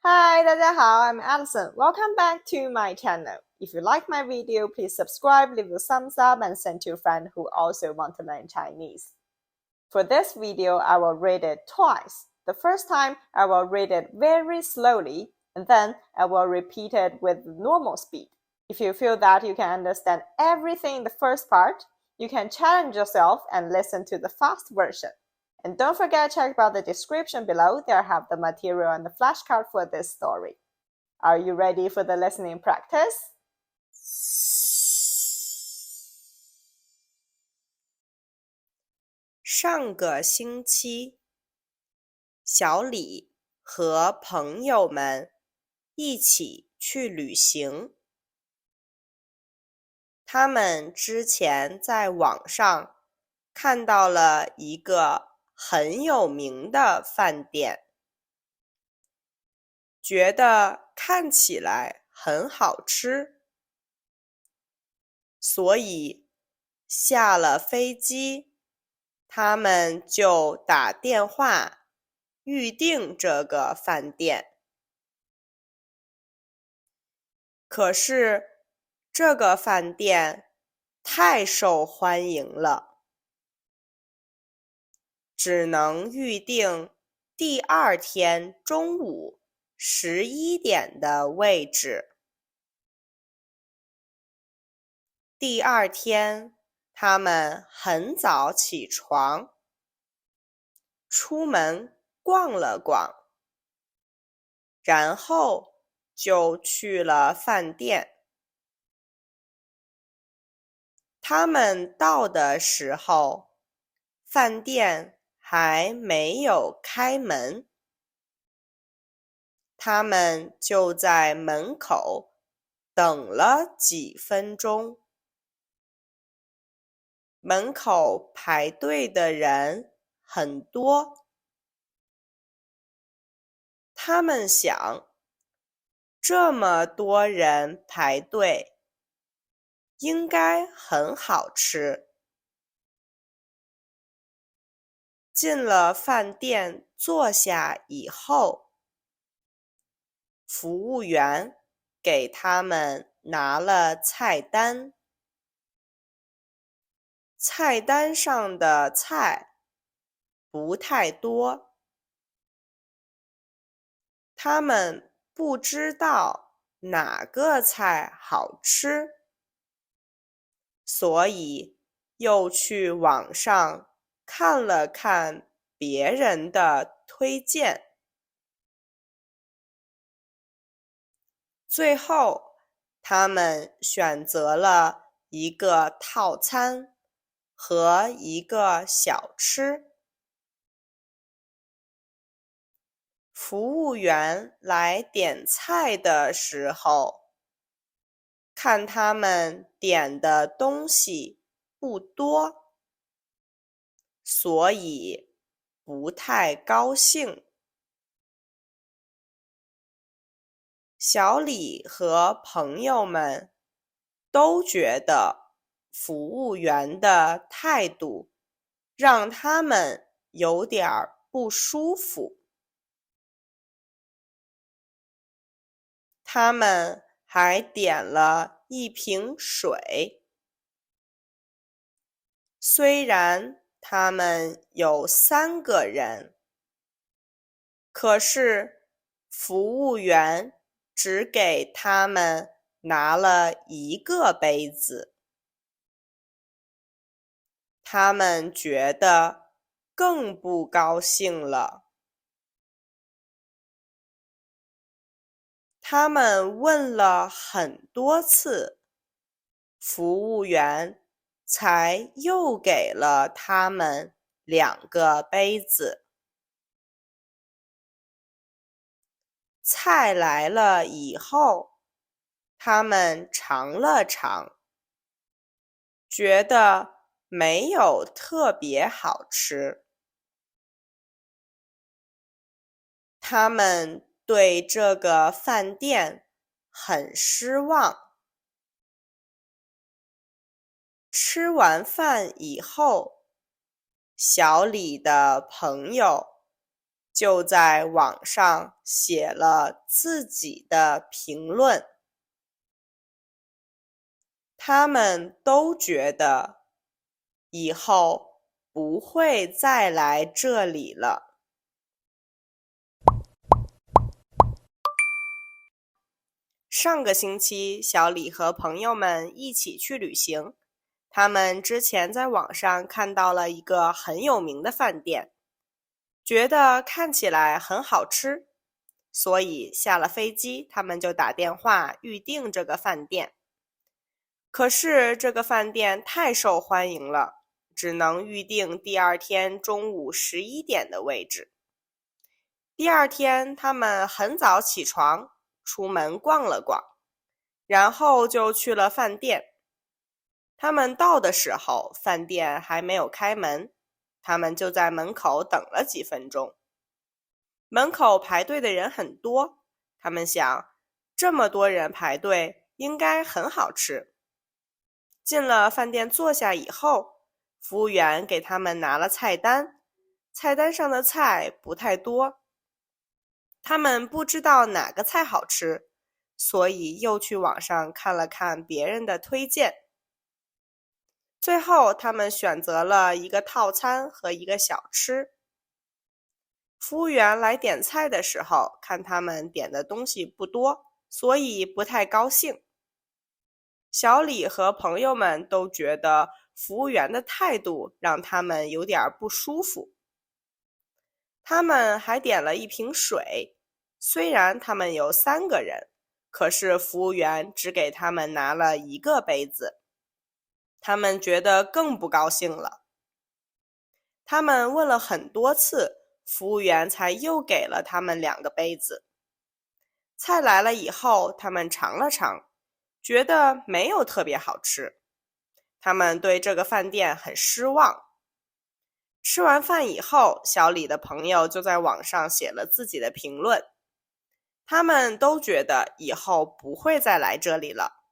Hi, 大家好, I'm Alison. Welcome back to my channel. If you like my video, please subscribe, leave a thumbs up, and send to a friend who also want to learn Chinese. For this video, I will read it twice. The first time, I will read it very slowly, and then I will repeat it with normal speed. If you feel that you can understand everything in the first part, you can challenge yourself and listen to the fast version. And don't forget to check out the description below. There I have the material and the flashcard for this story. Are you ready for the listening practice? 上个星期，小李和朋友们一起去旅行。他们之前在网上看到了一个很有名的饭店，觉得看起来很好吃，所以下了飞机，他们就打电话预订这个饭店。可是这个饭店太受欢迎了，只能预订第二天中午11点的位置。第二天，他们很早起床，出门逛了逛，然后就去了饭店。他们到的时候，饭店还没有开门，他们就在门口等了几分钟。门口排队的人很多，他们想，这么多人排队，应该很好吃。进了饭店坐下以后，服务员给他们拿了菜单。菜单上的菜不太多，他们不知道哪个菜好吃，所以又去网上看了看别人的推荐。最后，他们选择了一个套餐和一个小吃。服务员来点菜的时候，看他们点的东西不多，所以不太高兴。小李和朋友们都觉得服务员的态度让他们有点不舒服。他们还点了一瓶水。虽然他们有3个人，可是服务员只给他们拿了1个杯子。他们觉得更不高兴了。他们问了很多次，服务员才又给了他们2个杯子。菜来了以后，他们尝了尝，觉得没有特别好吃。他们对这个饭店很失望。吃完饭以后，小李的朋友就在网上写了自己的评论。他们都觉得以后不会再来这里了。上个星期，小李和朋友们一起去旅行。他们之前在网上看到了一个很有名的饭店，觉得看起来很好吃，所以下了飞机，他们就打电话预订这个饭店。可是这个饭店太受欢迎了，只能预订第二天中午11点的位置。第二天，他们很早起床，出门逛了逛，然后就去了饭店。他们到的时候，饭店还没有开门，他们就在门口等了几分钟。门口排队的人很多，他们想，这么多人排队，应该很好吃。进了饭店坐下以后，服务员给他们拿了菜单，菜单上的菜不太多。他们不知道哪个菜好吃，所以又去网上看了看别人的推荐。最后，他们选择了一个套餐和一个小吃。服务员来点菜的时候，看他们点的东西不多，所以不太高兴。小李和朋友们都觉得服务员的态度让他们有点不舒服。他们还点了一瓶水，虽然他们有3个人，可是服务员只给他们拿了1个杯子。他们觉得更不高兴了。他们问了很多次，服务员才又给了他们2个杯子。菜来了以后，他们尝了尝，觉得没有特别好吃。他们对这个饭店很失望。吃完饭以后，小李的朋友就在网上写了自己的评论。他们都觉得以后不会再来这里了。